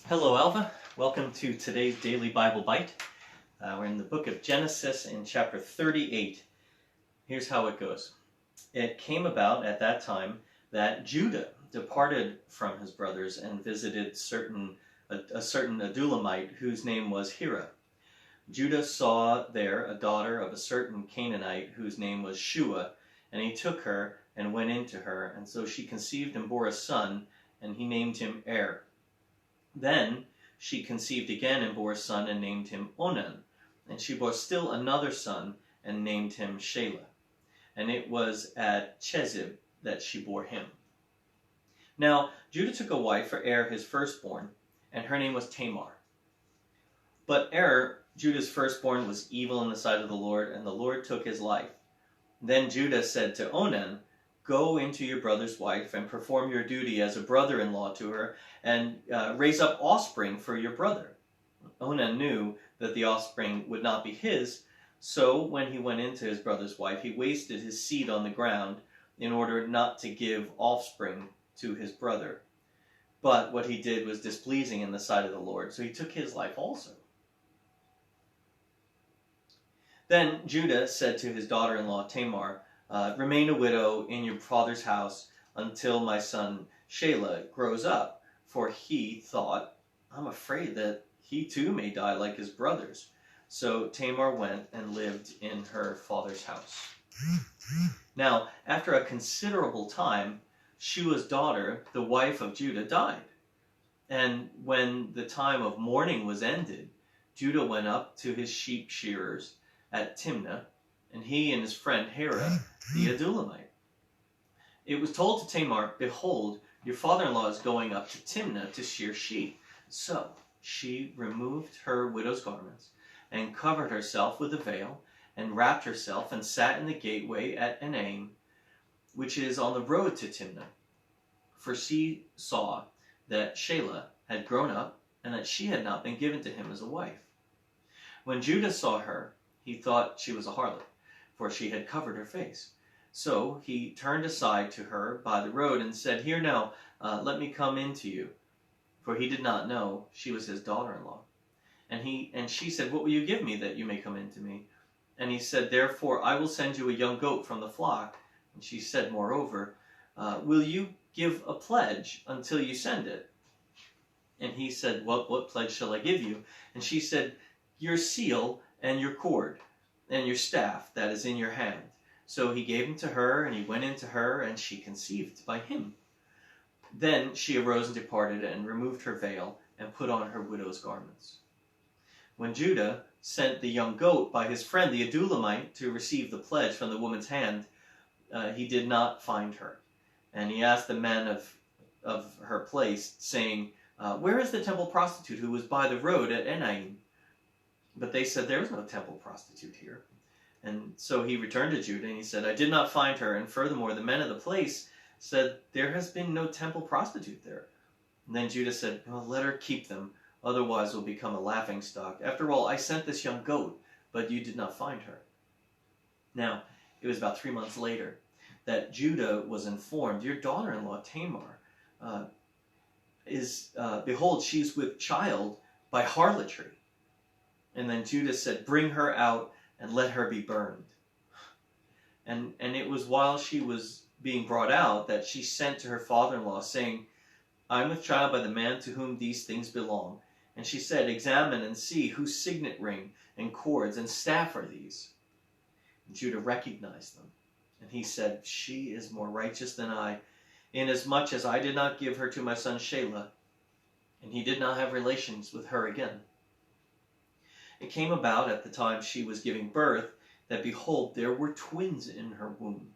Hello, Alva. Welcome to today's Daily Bible Bite. We're in the book of Genesis in chapter 38. Here's how it goes. It came about at that time that Judah departed from his brothers and visited a certain Adulamite whose name was Hira. Judah saw there a daughter of a certain Canaanite whose name was Shua, and he took her and went into her, and so she conceived and bore a son, and he named him Er. Then she conceived again and bore a son and named him Onan. And she bore still another son and named him Shelah. And it was at Chezib that she bore him. Now Judah took a wife for Er his firstborn, and her name was Tamar. But Er, Judah's firstborn, was evil in the sight of the Lord, and the Lord took his life. Then Judah said to Onan, "Go into your brother's wife and perform your duty as a brother-in-law to her, and raise up offspring for your brother." Onan knew that the offspring would not be his, so when he went into his brother's wife, he wasted his seed on the ground in order not to give offspring to his brother. But what he did was displeasing in the sight of the Lord, so he took his life also. Then Judah said to his daughter-in-law Tamar, "Remain a widow in your father's house until my son Shelah grows up," for he thought, "I'm afraid that he too may die like his brothers." So Tamar went and lived in her father's house. Now, after a considerable time, Shua's daughter, the wife of Judah, died. And when the time of mourning was ended, Judah went up to his sheep shearers at Timnah, and he and his friend Hira, the Adulamite. It was told to Tamar, "Behold, your father-in-law is going up to Timnah to shear sheep." So she removed her widow's garments and covered herself with a veil and wrapped herself and sat in the gateway at Enaim, which is on the road to Timnah. For she saw that Shelah had grown up and that she had not been given to him as a wife. When Judah saw her, he thought she was a harlot, for she had covered her face. So he turned aside to her by the road and said, "Here now, let me come in to you." For he did not know she was his daughter-in-law. And she said, "What will you give me that you may come in to me?" And he said, "Therefore I will send you a young goat from the flock." And she said, moreover, "Will you give a pledge until you send it?" And he said, What pledge shall I give you?" And she said, "Your seal and your cord and your staff that is in your hand." So he gave him to her, and he went into her, and she conceived by him. Then she arose and departed, and removed her veil, and put on her widow's garments. When Judah sent the young goat by his friend the Adulamite to receive the pledge from the woman's hand, he did not find her. And he asked the men of her place, saying, "Where is the temple prostitute who was by the road at Enaim?" But they said, "There is no temple prostitute here." And so he returned to Judah, and he said, "I did not find her. And furthermore, the men of the place said, there has been no temple prostitute there." And then Judah said, "Well, let her keep them, otherwise we'll become a laughingstock. After all, I sent this young goat, but you did not find her." Now, it was about 3 months later that Judah was informed, "Your daughter-in-law Tamar behold, she's with child by harlotry." And then Judah said, "Bring her out and let her be burned." And it was while she was being brought out that she sent to her father-in-law, saying, "I am with child by the man to whom these things belong." And she said, "Examine and see whose signet ring and cords and staff are these." And Judah recognized them. And he said, "She is more righteous than I, inasmuch as I did not give her to my son Shelah." And he did not have relations with her again. It came about at the time she was giving birth that, behold, there were twins in her womb.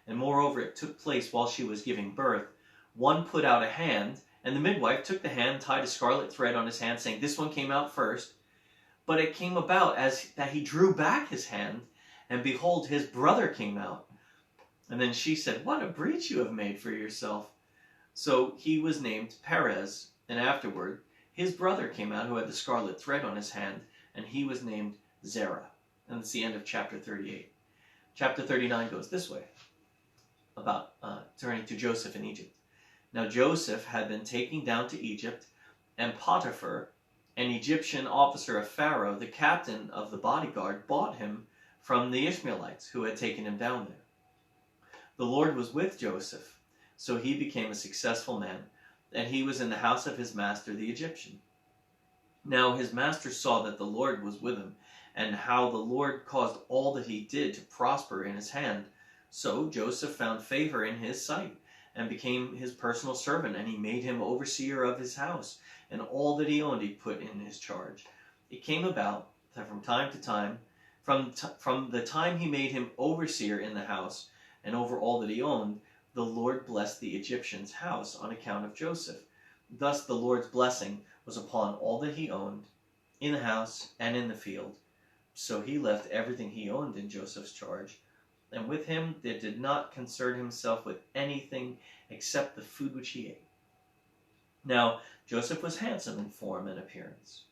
And moreover, it took place while she was giving birth. One put out a hand, and the midwife took the hand, tied a scarlet thread on his hand, saying, "This one came out first." But it came about as that he drew back his hand, and behold, his brother came out. And then she said, "What a breach you have made for yourself." So he was named Perez, and afterward his brother came out who had the scarlet thread on his hand, and he was named Zerah. And that's the end of chapter 38. Chapter 39 goes this way, about turning to Joseph in Egypt. Now Joseph had been taken down to Egypt And Potiphar, an Egyptian officer of Pharaoh, the captain of the bodyguard, bought him from the Ishmaelites who had taken him down there. The Lord was with Joseph, so he became a successful man, and he was in the house of his master the Egyptian. Now his master saw that the Lord was with him, and how the Lord caused all that he did to prosper in his hand. So Joseph found favor in his sight, and became his personal servant, and he made him overseer of his house, and all that he owned he put in his charge. It came about that from time to time, from the time he made him overseer in the house, and over all that he owned, the Lord blessed the Egyptian's house on account of Joseph. Thus the Lord's blessing was upon all that he owned, in the house and in the field. So he left everything he owned in Joseph's charge, and with him there did not concern himself with anything except the food which he ate. Now Joseph was handsome in form and appearance.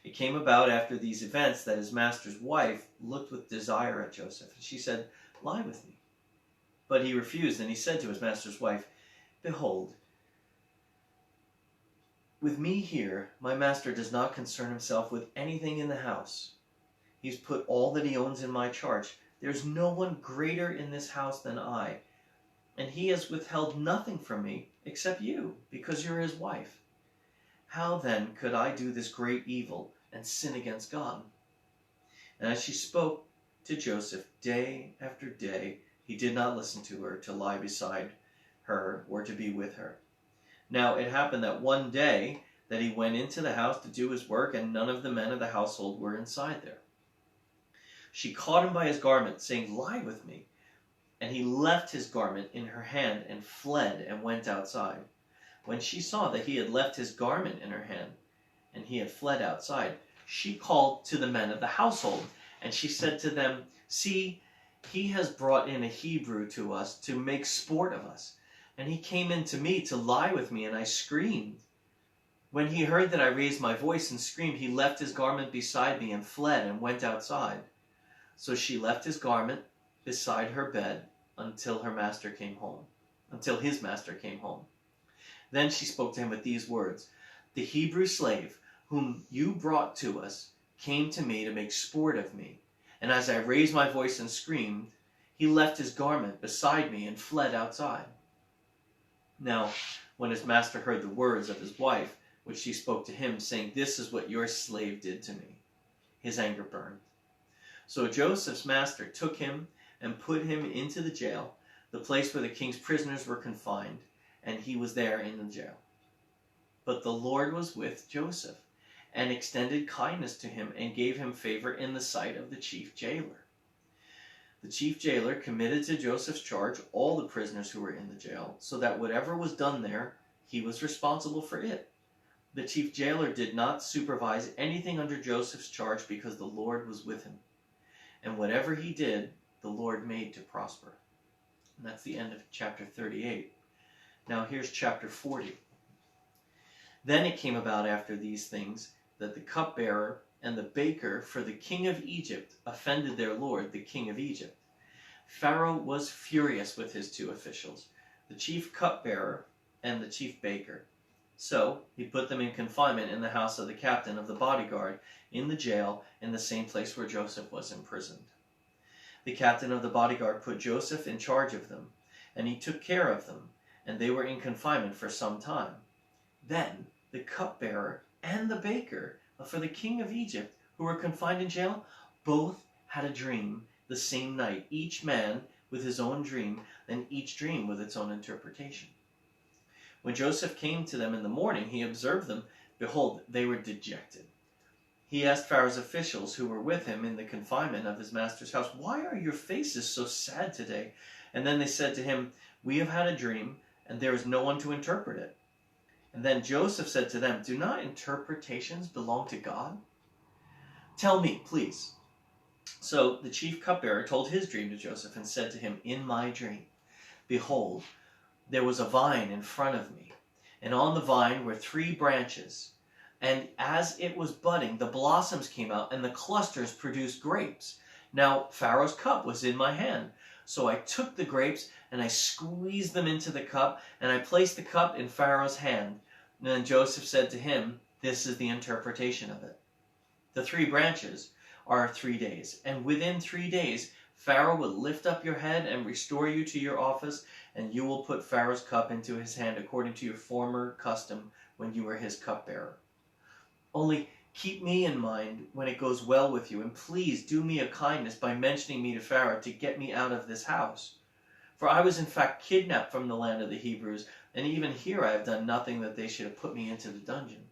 It came about after these events that his master's wife looked with desire at Joseph, and she said, "Lie with me." But he refused, and he said to his master's wife, "Behold, with me here, my master does not concern himself with anything in the house. He's put all that he owns in my charge. There's no one greater in this house than I, and he has withheld nothing from me except you, because you're his wife. How then could I do this great evil and sin against God?" And as she spoke to Joseph day after day, he did not listen to her to lie beside her or to be with her. Now it happened that one day that he went into the house to do his work, and none of the men of the household were inside there. She caught him by his garment, saying, "Lie with me." And he left his garment in her hand and fled and went outside. When she saw that he had left his garment in her hand and he had fled outside, she called to the men of the household, and she said to them, "See, he has brought in a Hebrew to us to make sport of us. And he came in to me to lie with me, and I screamed. When he heard that I raised my voice and screamed, he left his garment beside me and fled and went outside." So she left his garment beside her bed until his master came home. Then she spoke to him with these words, "The Hebrew slave whom you brought to us came to me to make sport of me. And as I raised my voice and screamed, he left his garment beside me and fled outside." Now, when his master heard the words of his wife, which she spoke to him, saying, "This is what your slave did to me," his anger burned. So Joseph's master took him and put him into the jail, the place where the king's prisoners were confined, and he was there in the jail. But the Lord was with Joseph, and extended kindness to him, and gave him favor in the sight of the chief jailer. The chief jailer committed to Joseph's charge all the prisoners who were in the jail, so that whatever was done there, he was responsible for it. The chief jailer did not supervise anything under Joseph's charge, because the Lord was with him. And whatever he did, the Lord made to prosper. And that's the end of chapter 38. Now here's chapter 40. Then it came about after these things that the cupbearer and the baker for the king of Egypt offended their lord, the king of Egypt. Pharaoh was furious with his two officials, the chief cupbearer and the chief baker. So he put them in confinement in the house of the captain of the bodyguard, in the jail, in the same place where Joseph was imprisoned. The captain of the bodyguard put Joseph in charge of them, and he took care of them, and they were in confinement for some time. Then the cupbearer and the baker for the king of Egypt, who were confined in jail, both had a dream the same night, each man with his own dream, and each dream with its own interpretation. When Joseph came to them in the morning, he observed them. Behold, they were dejected. He asked Pharaoh's officials who were with him in the confinement of his master's house, "Why are your faces so sad today?" And then they said to him, "We have had a dream, and there is no one to interpret it." And then Joseph said to them, "Do not interpretations belong to God? Tell me, please." So the chief cupbearer told his dream to Joseph and said to him, "In my dream, behold, there was a vine in front of me, and on the vine were 3 branches. And as it was budding, the blossoms came out, and the clusters produced grapes. Now Pharaoh's cup was in my hand. So I took the grapes, and I squeezed them into the cup, and I placed the cup in Pharaoh's hand. And then Joseph said to him, "This is the interpretation of it. The 3 branches are 3 days, and within 3 days Pharaoh will lift up your head and restore you to your office, and you will put Pharaoh's cup into his hand according to your former custom when you were his cupbearer. Only keep me in mind when it goes well with you, and please do me a kindness by mentioning me to Pharaoh to get me out of this house. For I was in fact kidnapped from the land of the Hebrews, and even here I have done nothing that they should have put me into the dungeon."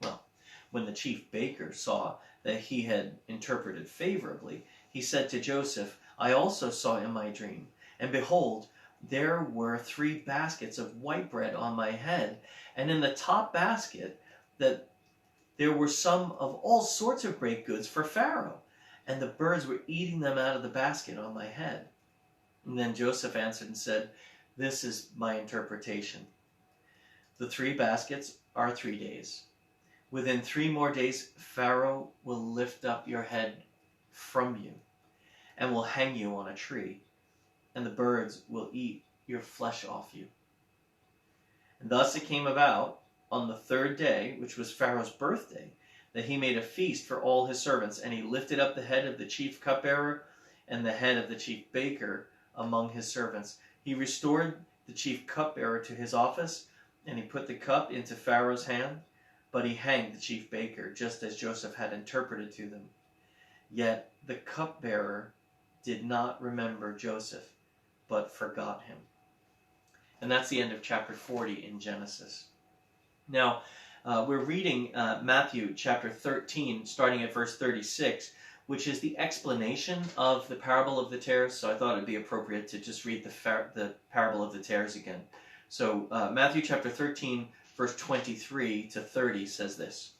Well, when the chief baker saw that he had interpreted favorably, he said to Joseph, "I also saw in my dream, and behold, there were 3 baskets of white bread on my head, and in the top basket that there were some of all sorts of great goods for Pharaoh, and the birds were eating them out of the basket on my head." And then Joseph answered and said, "This is my interpretation. The 3 baskets are 3 days. Within 3 more days, Pharaoh will lift up your head from you and will hang you on a tree, and the birds will eat your flesh off you." And thus it came about on the 3rd day, which was Pharaoh's birthday, that he made a feast for all his servants, and he lifted up the head of the chief cupbearer and the head of the chief baker among his servants. He restored the chief cupbearer to his office, and he put the cup into Pharaoh's hand, but he hanged the chief baker, just as Joseph had interpreted to them. Yet the cupbearer did not remember Joseph, but forgot him. And that's the end of chapter 40 in Genesis. Now, we're reading Matthew chapter 13, starting at verse 36, which is the explanation of the parable of the tares. So I thought it'd be appropriate to just read the parable of the tares again. So Matthew chapter 13, verse 23 to 30 says this.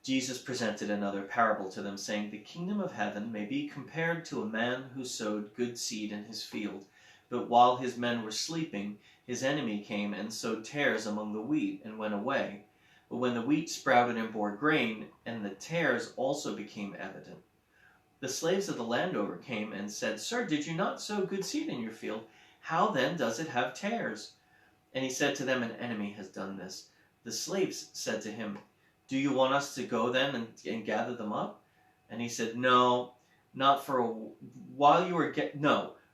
Jesus presented another parable to them, saying, "The kingdom of heaven may be compared to a man who sowed good seed in his field. But while his men were sleeping, his enemy came and sowed tares among the wheat and went away. But when the wheat sprouted and bore grain, and the tares also became evident, the slaves of the landowner came and said, 'Sir, did you not sow good seed in your field? How then does it have tares?' And he said to them, 'An enemy has done this.' The slaves said to him, 'Do you want us to go then and gather them up?' And he said, 'No, not for while you are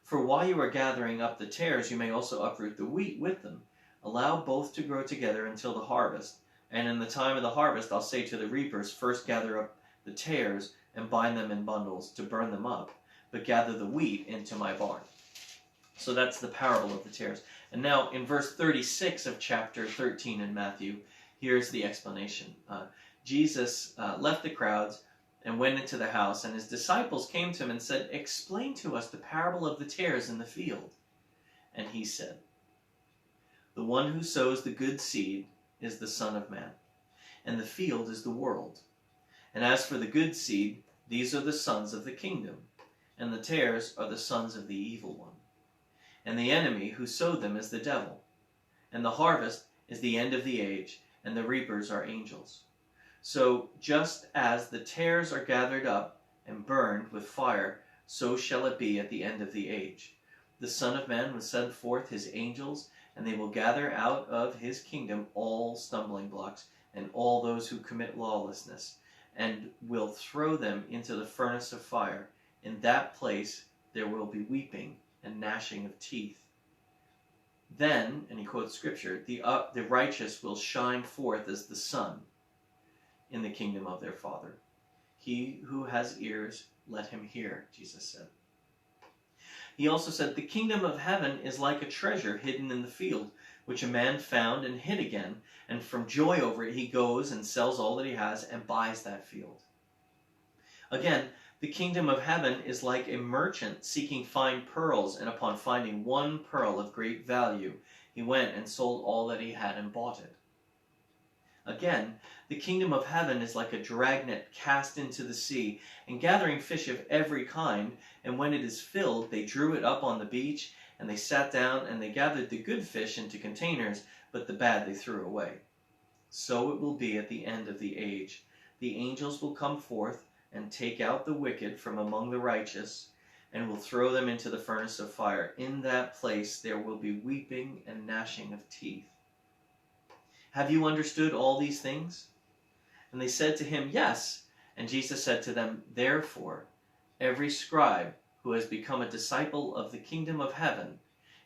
for while you are gathering up the tares, you may also uproot the wheat with them. Allow both to grow together until the harvest. And in the time of the harvest, I'll say to the reapers, first gather up the tares and bind them in bundles to burn them up, but gather the wheat into my barn.'" So that's the parable of the tares. And now in verse 36 of chapter 13 in Matthew, here's the explanation. Jesus left the crowds and went into the house, and his disciples came to him and said, "Explain to us the parable of the tares in the field." And he said, "The one who sows the good seed is the Son of Man, and the field is the world. And as for the good seed, these are the sons of the kingdom, and the tares are the sons of the evil one. And the enemy who sowed them is the devil. And the harvest is the end of the age, and the reapers are angels. So just as the tares are gathered up and burned with fire, so shall it be at the end of the age. The Son of Man will send forth his angels, and they will gather out of his kingdom all stumbling blocks and all those who commit lawlessness, and will throw them into the furnace of fire. In that place there will be weeping and gnashing of teeth. Then," and he quotes scripture, the righteous will shine forth as the sun in the kingdom of their Father. He who has ears, let him hear," Jesus said. He also said, "The kingdom of heaven is like a treasure hidden in the field, which a man found and hid again, and from joy over it he goes and sells all that he has and buys that field." Again, the kingdom of heaven is like a merchant seeking fine pearls, and upon finding one pearl of great value, he went and sold all that he had and bought it. Again, the kingdom of heaven is like a dragnet cast into the sea, and gathering fish of every kind, and when it is filled, they drew it up on the beach, and they sat down, and they gathered the good fish into containers, but the bad they threw away. So it will be at the end of the age. The angels will come forth and take out the wicked from among the righteous, and will throw them into the furnace of fire. In that place there will be weeping and gnashing of teeth. Have you understood all these things? And they said to him, Yes. And Jesus said to them, Therefore, every scribe who has become a disciple of the kingdom of heaven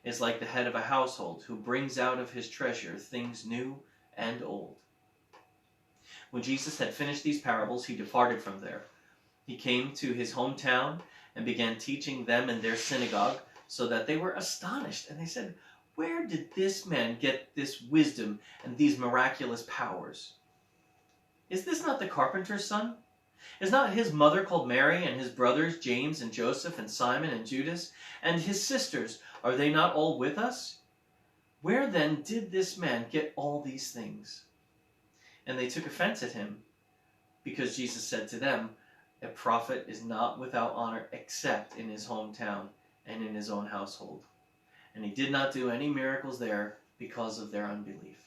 is like the head of a household who brings out of his treasure things new and old. When Jesus had finished these parables, he departed from there. He came to his hometown and began teaching them in their synagogue, so that they were astonished. And they said, Where did this man get this wisdom and these miraculous powers? Is this not the carpenter's son? Is not his mother called Mary, and his brothers James and Joseph and Simon and Judas? And his sisters, are they not all with us? Where then did this man get all these things? And they took offense at him, because Jesus said to them, A prophet is not without honor except in his hometown and in his own household. And he did not do any miracles there because of their unbelief.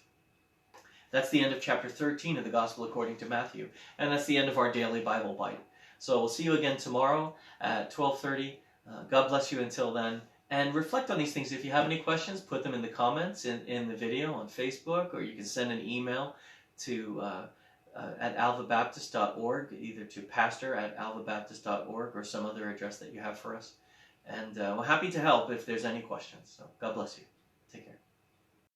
That's the end of chapter 13 of the Gospel according to Matthew. And that's the end of our daily Bible Bite. So we'll see you again tomorrow at 12:30. God bless you until then. And reflect on these things. If you have any questions, put them in the comments in the video on Facebook, or you can send an email to at alvabaptist.org, either to pastor@alvabaptist.org or some other address that you have for us. And we're happy to help if there's any questions. So God bless you. Take care.